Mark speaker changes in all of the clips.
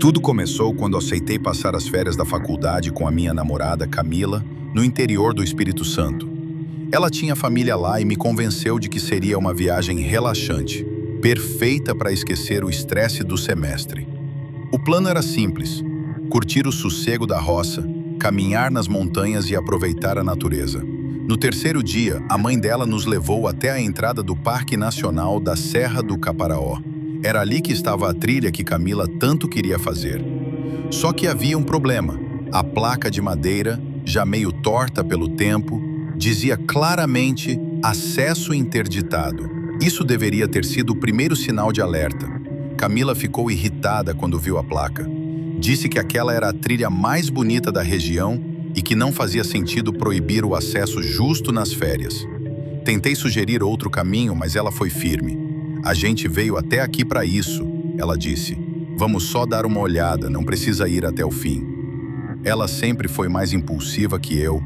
Speaker 1: Tudo começou quando aceitei passar as férias da faculdade com a minha namorada, Camila, no interior do Espírito Santo. Ela tinha família lá e me convenceu de que seria uma viagem relaxante, perfeita para esquecer o estresse do semestre. O plano era simples: curtir o sossego da roça, caminhar nas montanhas e aproveitar a natureza. No terceiro dia, a mãe dela nos levou até a entrada do Parque Nacional da Serra do Caparaó. Era ali que estava a trilha que Camila tanto queria fazer. Só que havia um problema. A placa de madeira, já meio torta pelo tempo, dizia claramente acesso interditado. Isso deveria ter sido o primeiro sinal de alerta. Camila ficou irritada quando viu a placa. Disse que aquela era a trilha mais bonita da região e que não fazia sentido proibir o acesso justo nas férias. Tentei sugerir outro caminho, mas ela foi firme. A gente veio até aqui para isso, ela disse. Vamos só dar uma olhada, não precisa ir até o fim. Ela sempre foi mais impulsiva que eu,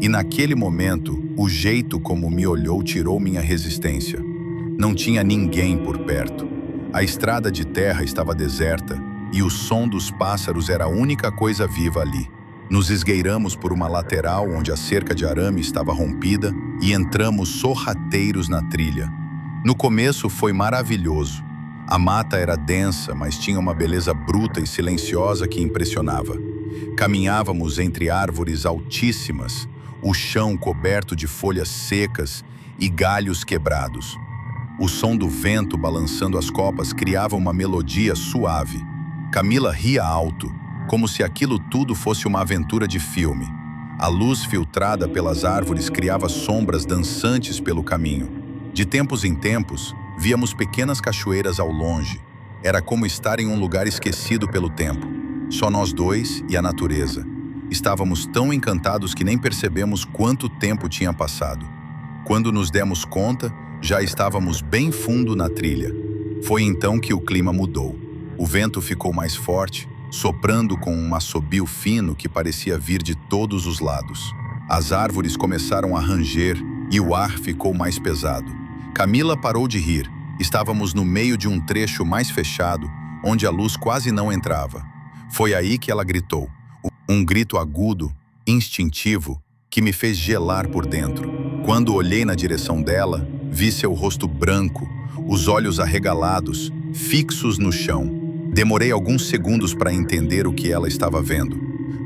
Speaker 1: e naquele momento, o jeito como me olhou tirou minha resistência. Não tinha ninguém por perto. A estrada de terra estava deserta e o som dos pássaros era a única coisa viva ali. Nos esgueiramos por uma lateral onde a cerca de arame estava rompida e entramos sorrateiros na trilha. No começo foi maravilhoso. A mata era densa, mas tinha uma beleza bruta e silenciosa que impressionava. Caminhávamos entre árvores altíssimas, o chão coberto de folhas secas e galhos quebrados. O som do vento balançando as copas criava uma melodia suave. Camila ria alto, como se aquilo tudo fosse uma aventura de filme. A luz filtrada pelas árvores criava sombras dançantes pelo caminho. De tempos em tempos, víamos pequenas cachoeiras ao longe. Era como estar em um lugar esquecido pelo tempo. Só nós dois e a natureza. Estávamos tão encantados que nem percebemos quanto tempo tinha passado. Quando nos demos conta, já estávamos bem fundo na trilha. Foi então que o clima mudou. O vento ficou mais forte, soprando com um assobio fino que parecia vir de todos os lados. As árvores começaram a ranger e o ar ficou mais pesado. Camila parou de rir. Estávamos no meio de um trecho mais fechado, onde a luz quase não entrava. Foi aí que ela gritou. Um grito agudo, instintivo, que me fez gelar por dentro. Quando olhei na direção dela, vi seu rosto branco, os olhos arregalados, fixos no chão. Demorei alguns segundos para entender o que ela estava vendo.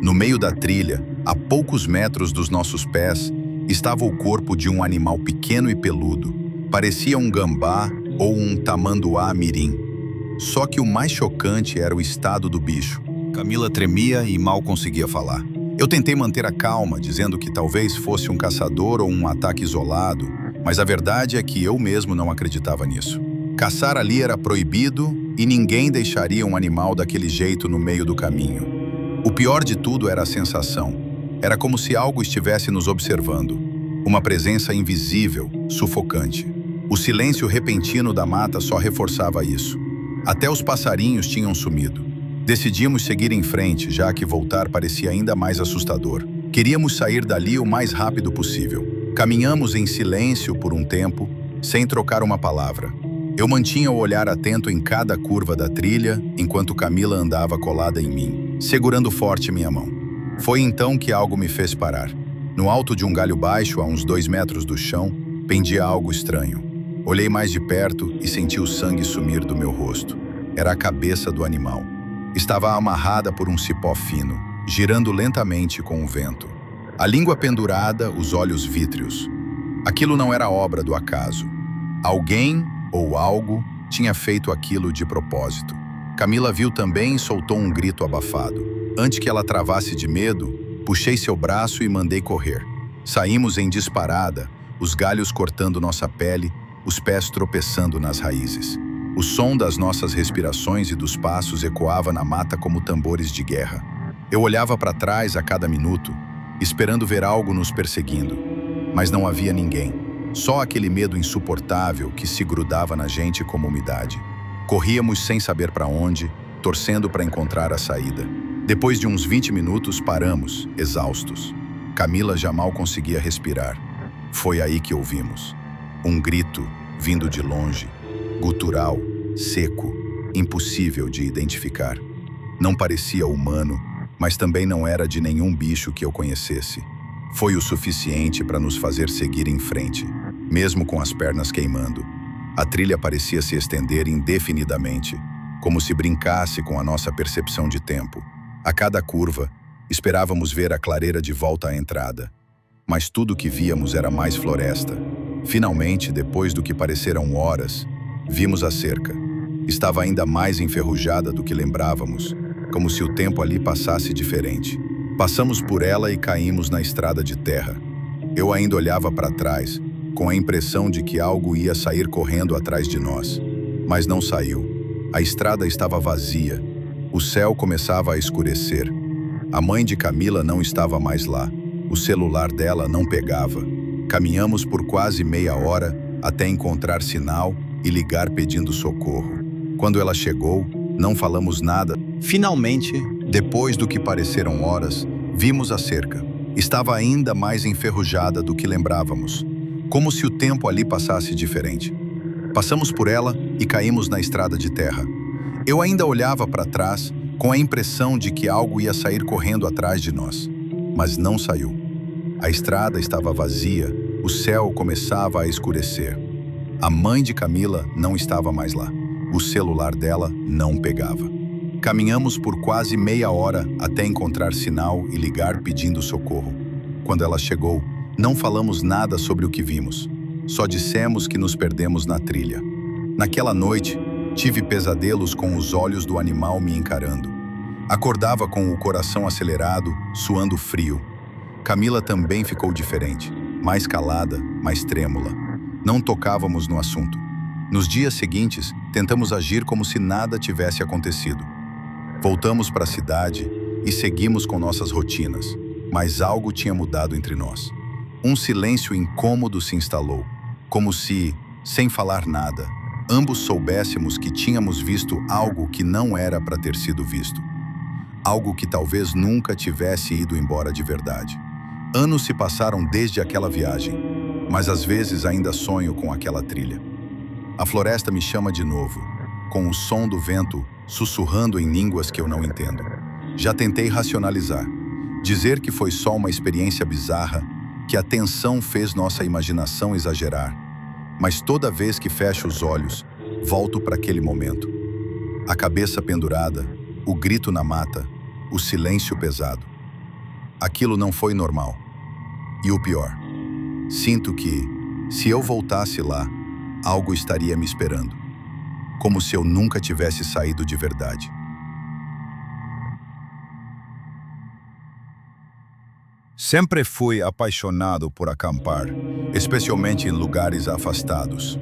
Speaker 1: No meio da trilha, a poucos metros dos nossos pés, estava o corpo de um animal pequeno e peludo. Parecia um gambá ou um tamanduá mirim. Só que o mais chocante era o estado do bicho. Camila tremia e mal conseguia falar. Eu tentei manter a calma, dizendo que talvez fosse um caçador ou um ataque isolado, mas a verdade é que eu mesmo não acreditava nisso. Caçar ali era proibido e ninguém deixaria um animal daquele jeito no meio do caminho. O pior de tudo era a sensação. Era como se algo estivesse nos observando. Uma presença invisível, sufocante. O silêncio repentino da mata só reforçava isso. Até os passarinhos tinham sumido. Decidimos seguir em frente, já que voltar parecia ainda mais assustador. Queríamos sair dali o mais rápido possível. Caminhamos em silêncio por um tempo, sem trocar uma palavra. Eu mantinha o olhar atento em cada curva da trilha, enquanto Camila andava colada em mim, segurando forte minha mão. Foi então que algo me fez parar. No alto de um galho baixo, a uns 2 metros do chão, pendia algo estranho. Olhei mais de perto e senti o sangue sumir do meu rosto. Era a cabeça do animal. Estava amarrada por um cipó fino, girando lentamente com o vento. A língua pendurada, os olhos vítreos. Aquilo não era obra do acaso. Alguém ou algo tinha feito aquilo de propósito. Camila viu também e soltou um grito abafado. Antes que ela travasse de medo, puxei seu braço e mandei correr. Saímos em disparada, os galhos cortando nossa pele, os pés tropeçando nas raízes. O som das nossas respirações e dos passos ecoava na mata como tambores de guerra. Eu olhava para trás a cada minuto, esperando ver algo nos perseguindo. Mas não havia ninguém. Só aquele medo insuportável que se grudava na gente como umidade. Corríamos sem saber para onde, torcendo para encontrar a saída. Depois de uns 20 minutos, paramos, exaustos. Camila já mal conseguia respirar. Foi aí que ouvimos. Um grito, vindo de longe, gutural, seco, impossível de identificar. Não parecia humano, mas também não era de nenhum bicho que eu conhecesse. Foi o suficiente para nos fazer seguir em frente, mesmo com as pernas queimando. A trilha parecia se estender indefinidamente, como se brincasse com a nossa percepção de tempo. A cada curva, esperávamos ver a clareira de volta à entrada. Mas tudo o que víamos era mais floresta. Finalmente, depois do que pareceram horas, vimos a cerca. Estava ainda mais enferrujada do que lembrávamos, como se o tempo ali passasse diferente. Passamos por ela e caímos na estrada de terra. Eu ainda olhava para trás, com a impressão de que algo ia sair correndo atrás de nós. Mas não saiu. A estrada estava vazia. O céu começava a escurecer. A mãe de Camila não estava mais lá. O celular dela não pegava. Caminhamos por quase meia hora até encontrar sinal e ligar pedindo socorro. Quando ela chegou, não falamos nada. Finalmente, depois do que pareceram horas, vimos a cerca. Estava ainda mais enferrujada do que lembrávamos, como se o tempo ali passasse diferente. Passamos por ela e caímos na estrada de terra. Eu ainda olhava para trás com a impressão de que algo ia sair correndo atrás de nós, mas não saiu. A estrada estava vazia, o céu começava a escurecer. A mãe de Camila não estava mais lá. O celular dela não pegava. Caminhamos por quase meia hora até encontrar sinal e ligar pedindo socorro. Quando ela chegou, não falamos nada sobre o que vimos. Só dissemos que nos perdemos na trilha. Naquela noite, tive pesadelos com os olhos do animal me encarando. Acordava com o coração acelerado, suando frio. Camila também ficou diferente, mais calada, mais trêmula. Não tocávamos no assunto. Nos dias seguintes, tentamos agir como se nada tivesse acontecido. Voltamos para a cidade e seguimos com nossas rotinas, mas algo tinha mudado entre nós. Um silêncio incômodo se instalou, como se, sem falar nada, ambos soubéssemos que tínhamos visto algo que não era para ter sido visto. Algo que talvez nunca tivesse ido embora de verdade. Anos se passaram desde aquela viagem, mas às vezes ainda sonho com aquela trilha. A floresta me chama de novo, com o som do vento sussurrando em línguas que eu não entendo. Já tentei racionalizar, dizer que foi só uma experiência bizarra, que a tensão fez nossa imaginação exagerar. Mas toda vez que fecho os olhos, volto para aquele momento. A cabeça pendurada, o grito na mata, o silêncio pesado. Aquilo não foi normal. E o pior, sinto que, se eu voltasse lá, algo estaria me esperando. Como se eu nunca tivesse saído de verdade. Sempre fui apaixonado por acampar, especialmente em lugares afastados.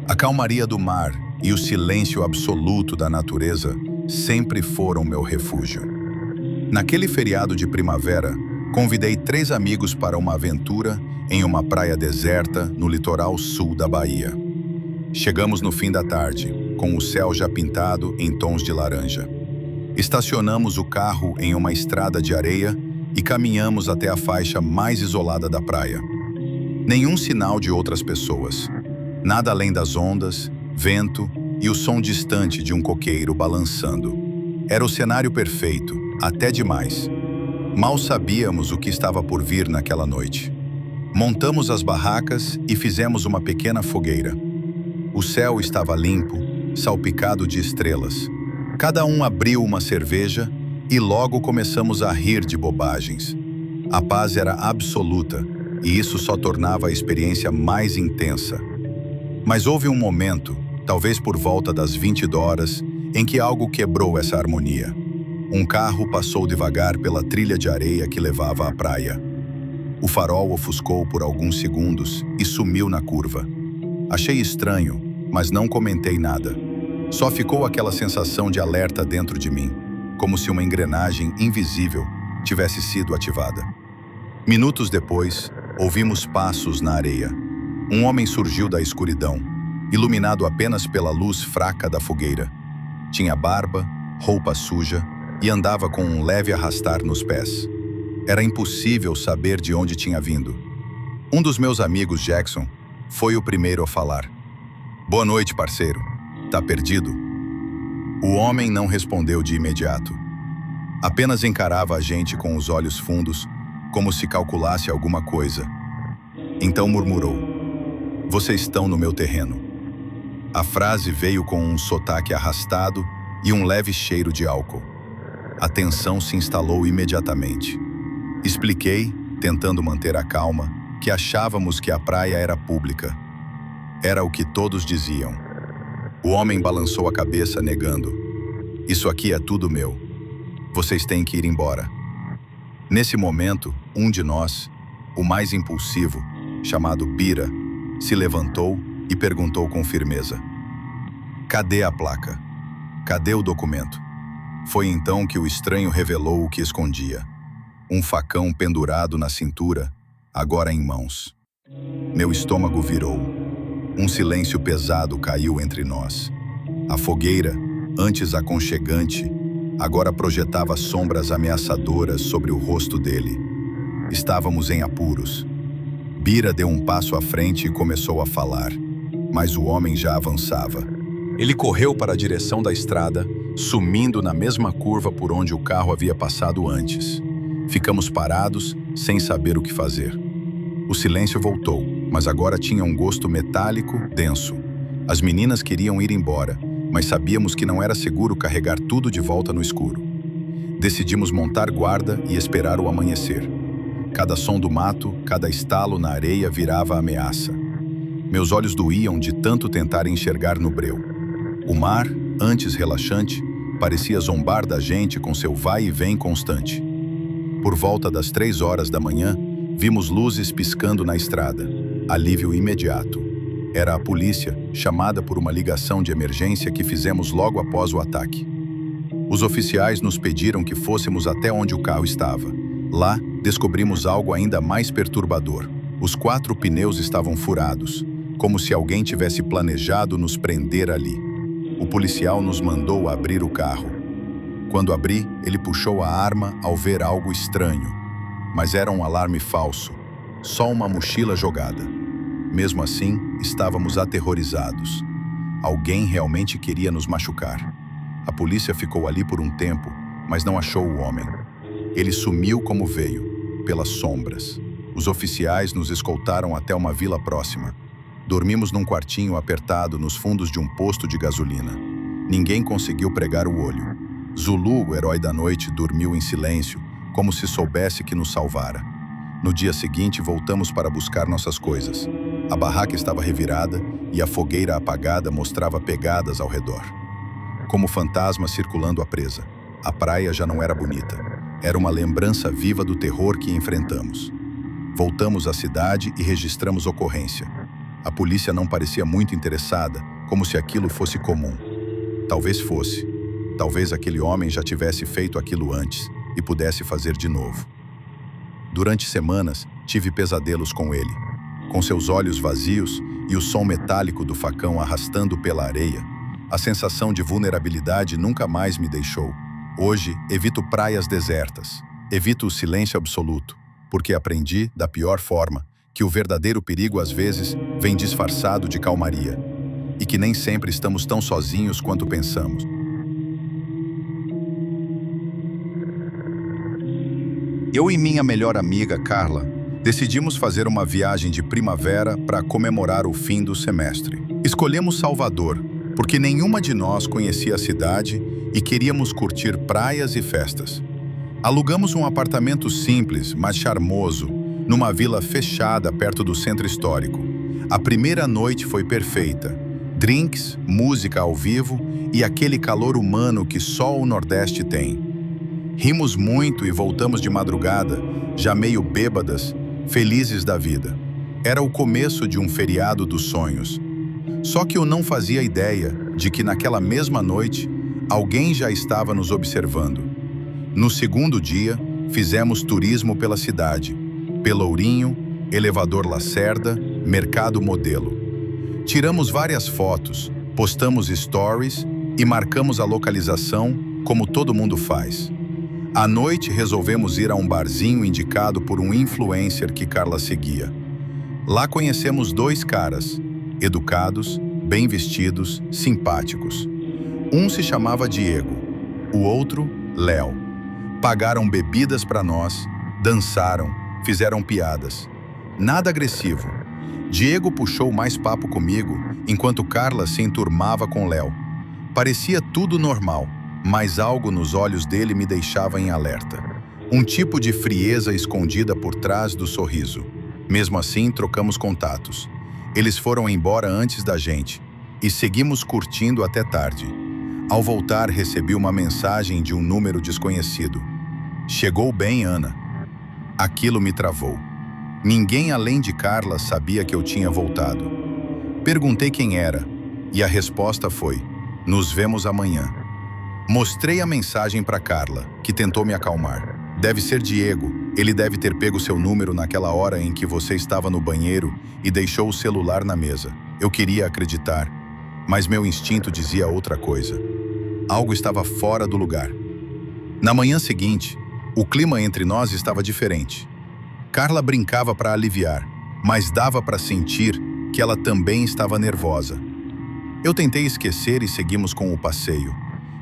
Speaker 1: A calmaria do mar e o silêncio absoluto da natureza sempre foram meu refúgio. Naquele feriado de primavera, convidei 3 amigos para uma aventura em uma praia deserta no litoral sul da Bahia. Chegamos no fim da tarde, com o céu já pintado em tons de laranja. Estacionamos o carro em uma estrada de areia e caminhamos até a faixa mais isolada da praia. Nenhum sinal de outras pessoas. Nada além das ondas, vento e o som distante de um coqueiro balançando. Era o cenário perfeito, até demais. Mal sabíamos o que estava por vir naquela noite. Montamos as barracas e fizemos uma pequena fogueira. O céu estava limpo, salpicado de estrelas. Cada um abriu uma cerveja e logo começamos a rir de bobagens. A paz era absoluta e isso só tornava a experiência mais intensa. Mas houve um momento, talvez por volta das 20 horas, em que algo quebrou essa harmonia. Um carro passou devagar pela trilha de areia que levava à praia. O farol ofuscou por alguns segundos e sumiu na curva. Achei estranho, mas não comentei nada. Só ficou aquela sensação de alerta dentro de mim, como se uma engrenagem invisível tivesse sido ativada. Minutos depois, ouvimos passos na areia. Um homem surgiu da escuridão, iluminado apenas pela luz fraca da fogueira. Tinha barba, roupa suja e andava com um leve arrastar nos pés. Era impossível saber de onde tinha vindo. Um dos meus amigos, Jackson, foi o primeiro a falar. "Boa noite, parceiro. Tá perdido?" O homem não respondeu de imediato. Apenas encarava a gente com os olhos fundos, como se calculasse alguma coisa. Então murmurou: "Vocês estão no meu terreno." A frase veio com um sotaque arrastado e um leve cheiro de álcool. A tensão se instalou imediatamente. Expliquei, tentando manter a calma, que achávamos que a praia era pública. Era o que todos diziam. O homem balançou a cabeça, negando: "Isso aqui é tudo meu. Vocês têm que ir embora." Nesse momento, um de nós, o mais impulsivo, chamado Bira, se levantou e perguntou com firmeza: "Cadê a placa? Cadê o documento?" Foi então que o estranho revelou o que escondia: um facão pendurado na cintura, agora em mãos. Meu estômago virou. Um silêncio pesado caiu entre nós. A fogueira, antes aconchegante, agora projetava sombras ameaçadoras sobre o rosto dele. Estávamos em apuros. Bira deu um passo à frente e começou a falar, mas o homem já avançava. Ele correu para a direção da estrada, sumindo na mesma curva por onde o carro havia passado antes. Ficamos parados, sem saber o que fazer. O silêncio voltou, mas agora tinha um gosto metálico, denso. As meninas queriam ir embora, mas sabíamos que não era seguro carregar tudo de volta no escuro. Decidimos montar guarda e esperar o amanhecer. Cada som do mato, cada estalo na areia virava ameaça. Meus olhos doíam de tanto tentar enxergar no breu. O mar, antes relaxante, parecia zombar da gente com seu vai e vem constante. Por volta das 3 horas da manhã, vimos luzes piscando na estrada. Alívio imediato. Era a polícia, chamada por uma ligação de emergência que fizemos logo após o ataque. Os oficiais nos pediram que fôssemos até onde o carro estava. Lá, descobrimos algo ainda mais perturbador. Os 4 pneus estavam furados, como se alguém tivesse planejado nos prender ali. O policial nos mandou abrir o carro. Quando abri, ele puxou a arma ao ver algo estranho. Mas era um alarme falso, só uma mochila jogada. Mesmo assim, estávamos aterrorizados. Alguém realmente queria nos machucar. A polícia ficou ali por um tempo, mas não achou o homem. Ele sumiu como veio, pelas sombras. Os oficiais nos escoltaram até uma vila próxima. Dormimos num quartinho apertado nos fundos de um posto de gasolina. Ninguém conseguiu pregar o olho. Zulu, o herói da noite, dormiu em silêncio, como se soubesse que nos salvara. No dia seguinte, voltamos para buscar nossas coisas. A barraca estava revirada e a fogueira apagada mostrava pegadas ao redor. Como fantasmas circulando a presa. A praia já não era bonita. Era uma lembrança viva do terror que enfrentamos. Voltamos à cidade e registramos ocorrência. A polícia não parecia muito interessada, como se aquilo fosse comum. Talvez fosse. Talvez aquele homem já tivesse feito aquilo antes e pudesse fazer de novo. Durante semanas, tive pesadelos com ele. Com seus olhos vazios e o som metálico do facão arrastando pela areia, a sensação de vulnerabilidade nunca mais me deixou. Hoje, evito praias desertas. Evito o silêncio absoluto, porque aprendi, da pior forma, que o verdadeiro perigo às vezes vem disfarçado de calmaria e que nem sempre estamos tão sozinhos quanto pensamos. Eu e minha melhor amiga, Carla, decidimos fazer uma viagem de primavera para comemorar o fim do semestre. Escolhemos Salvador, porque nenhuma de nós conhecia a cidade e queríamos curtir praias e festas. Alugamos um apartamento simples, mas charmoso, numa vila fechada perto do centro histórico. A primeira noite foi perfeita. Drinks, música ao vivo e aquele calor humano que só o Nordeste tem. Rimos muito e voltamos de madrugada, já meio bêbadas, felizes da vida. Era o começo de um feriado dos sonhos. Só que eu não fazia ideia de que naquela mesma noite, alguém já estava nos observando. No segundo dia, fizemos turismo pela cidade. Pelourinho, Elevador Lacerda, Mercado Modelo. Tiramos várias fotos, postamos stories e marcamos a localização, como todo mundo faz. À noite, resolvemos ir a um barzinho indicado por um influencer que Carla seguia. Lá conhecemos 2 caras, educados, bem vestidos, simpáticos. Um se chamava Diego, o outro, Léo. Pagaram bebidas para nós, dançaram, fizeram piadas. Nada agressivo. Diego puxou mais papo comigo, enquanto Carla se enturmava com Léo. Parecia tudo normal, mas algo nos olhos dele me deixava em alerta. Um tipo de frieza escondida por trás do sorriso. Mesmo assim, trocamos contatos. Eles foram embora antes da gente e seguimos curtindo até tarde. Ao voltar, recebi uma mensagem de um número desconhecido. Chegou bem, Ana. Aquilo me travou. Ninguém além de Carla sabia que eu tinha voltado. Perguntei quem era e a resposta foi: nos vemos amanhã. Mostrei a mensagem para Carla, que tentou me acalmar. Deve ser Diego. Ele deve ter pego seu número naquela hora em que você estava no banheiro e deixou o celular na mesa. Eu queria acreditar, mas meu instinto dizia outra coisa. Algo estava fora do lugar. Na manhã seguinte, o clima entre nós estava diferente. Carla brincava para aliviar, mas dava para sentir que ela também estava nervosa. Eu tentei esquecer e seguimos com o passeio.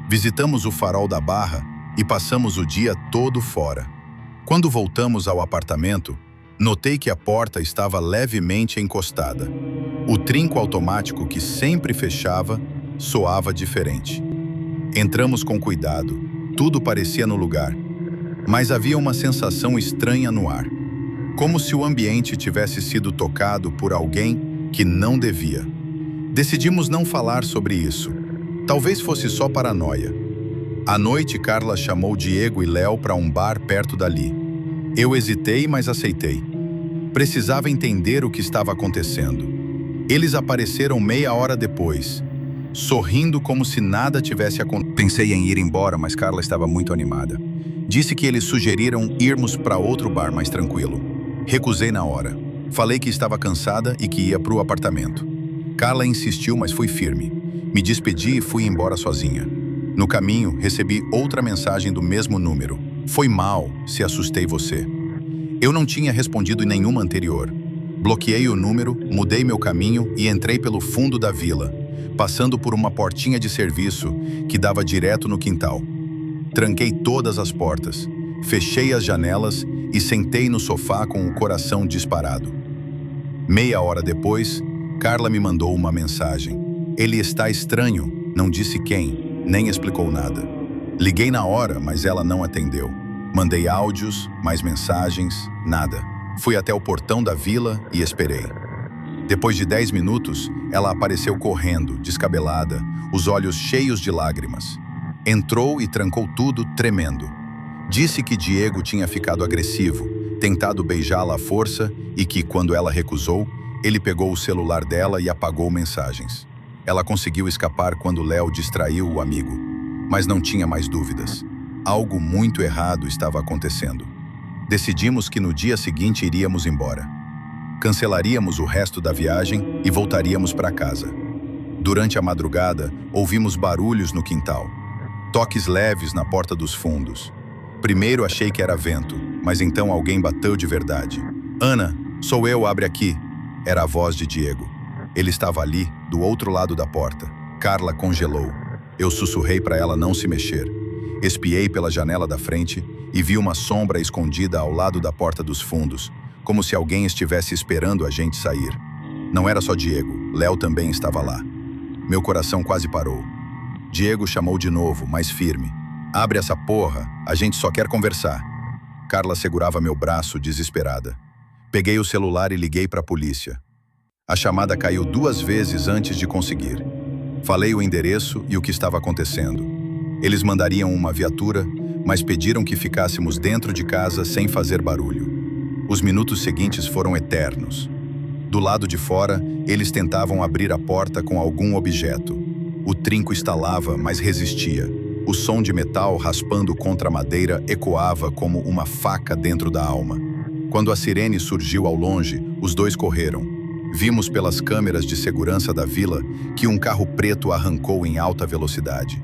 Speaker 1: Visitamos o farol da Barra e passamos o dia todo fora. Quando voltamos ao apartamento, notei que a porta estava levemente encostada. O trinco automático que sempre fechava soava diferente. Entramos com cuidado, tudo parecia no lugar, mas havia uma sensação estranha no ar. Como se o ambiente tivesse sido tocado por alguém que não devia. Decidimos não falar sobre isso. Talvez fosse só paranoia. À noite, Carla chamou Diego e Léo para um bar perto dali. Eu hesitei, mas aceitei. Precisava entender o que estava acontecendo. Eles apareceram meia hora depois, sorrindo como se nada tivesse acontecido. Pensei em ir embora, mas Carla estava muito animada. Disse que eles sugeriram irmos para outro bar mais tranquilo. Recusei na hora. Falei que estava cansada e que ia para o apartamento. Carla insistiu, mas fui firme. Me despedi e fui embora sozinha. No caminho, recebi outra mensagem do mesmo número. Foi mal, se assustei você. Eu não tinha respondido em nenhuma anterior. Bloqueei o número, mudei meu caminho e entrei pelo fundo da vila, passando por uma portinha de serviço que dava direto no quintal. Tranquei todas as portas, fechei as janelas e sentei no sofá com o coração disparado. Meia hora depois, Carla me mandou uma mensagem. Ele está estranho, não disse quem. Nem explicou nada. Liguei na hora, mas ela não atendeu. Mandei áudios, mais mensagens, nada. Fui até o portão da vila e esperei. Depois de 10 minutos, ela apareceu correndo, descabelada, os olhos cheios de lágrimas. Entrou e trancou tudo, tremendo. Disse que Diego tinha ficado agressivo, tentado beijá-la à força e que, quando ela recusou, ele pegou o celular dela e apagou mensagens. Ela conseguiu escapar quando Léo distraiu o amigo, mas não tinha mais dúvidas. Algo muito errado estava acontecendo. Decidimos que no dia seguinte iríamos embora. Cancelaríamos o resto da viagem e voltaríamos para casa. Durante a madrugada, ouvimos barulhos no quintal. Toques leves na porta dos fundos. Primeiro achei que era vento, mas então alguém bateu de verdade. Ana, sou eu, abre aqui. Era a voz de Diego. Ele estava ali, do outro lado da porta. Carla congelou. Eu sussurrei para ela não se mexer. Espiei pela janela da frente e vi uma sombra escondida ao lado da porta dos fundos, como se alguém estivesse esperando a gente sair. Não era só Diego, Léo também estava lá. Meu coração quase parou. Diego chamou de novo, mais firme. Abre essa porra, a gente só quer conversar. Carla segurava meu braço, desesperada. Peguei o celular e liguei para a polícia. A chamada caiu 2 vezes antes de conseguir. Falei o endereço e o que estava acontecendo. Eles mandariam uma viatura, mas pediram que ficássemos dentro de casa sem fazer barulho. Os minutos seguintes foram eternos. Do lado de fora, eles tentavam abrir a porta com algum objeto. O trinco estalava, mas resistia. O som de metal raspando contra a madeira ecoava como uma faca dentro da alma. Quando a sirene surgiu ao longe, os dois correram. Vimos pelas câmeras de segurança da vila que um carro preto arrancou em alta velocidade.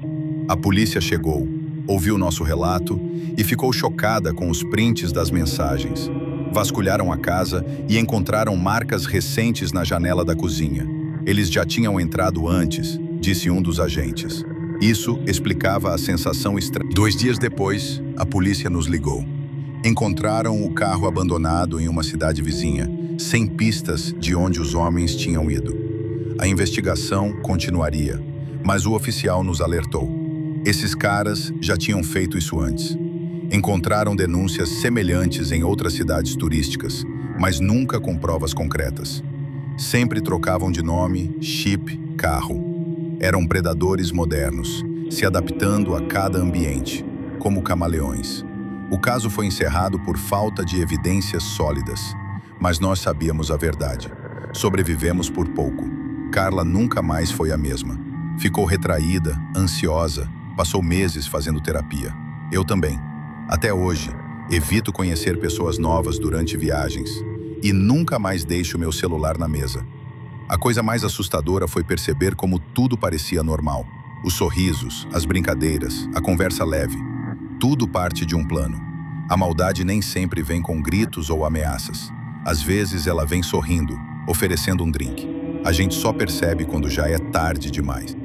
Speaker 1: A polícia chegou, ouviu nosso relato e ficou chocada com os prints das mensagens. Vasculharam a casa e encontraram marcas recentes na janela da cozinha. Eles já tinham entrado antes, disse um dos agentes. Isso explicava a sensação estranha. 2 dias depois, a polícia nos ligou. Encontraram o carro abandonado em uma cidade vizinha, sem pistas de onde os homens tinham ido. A investigação continuaria, mas o oficial nos alertou. Esses caras já tinham feito isso antes. Encontraram denúncias semelhantes em outras cidades turísticas, mas nunca com provas concretas. Sempre trocavam de nome, chip, carro. Eram predadores modernos, se adaptando a cada ambiente, como camaleões. O caso foi encerrado por falta de evidências sólidas, mas nós sabíamos a verdade. Sobrevivemos por pouco. Carla nunca mais foi a mesma. Ficou retraída, ansiosa, passou meses fazendo terapia. Eu também. Até hoje, evito conhecer pessoas novas durante viagens e nunca mais deixo meu celular na mesa. A coisa mais assustadora foi perceber como tudo parecia normal. Os sorrisos, as brincadeiras, a conversa leve. Tudo parte de um plano. A maldade nem sempre vem com gritos ou ameaças. Às vezes ela vem sorrindo, oferecendo um drink. A gente só percebe quando já é tarde demais.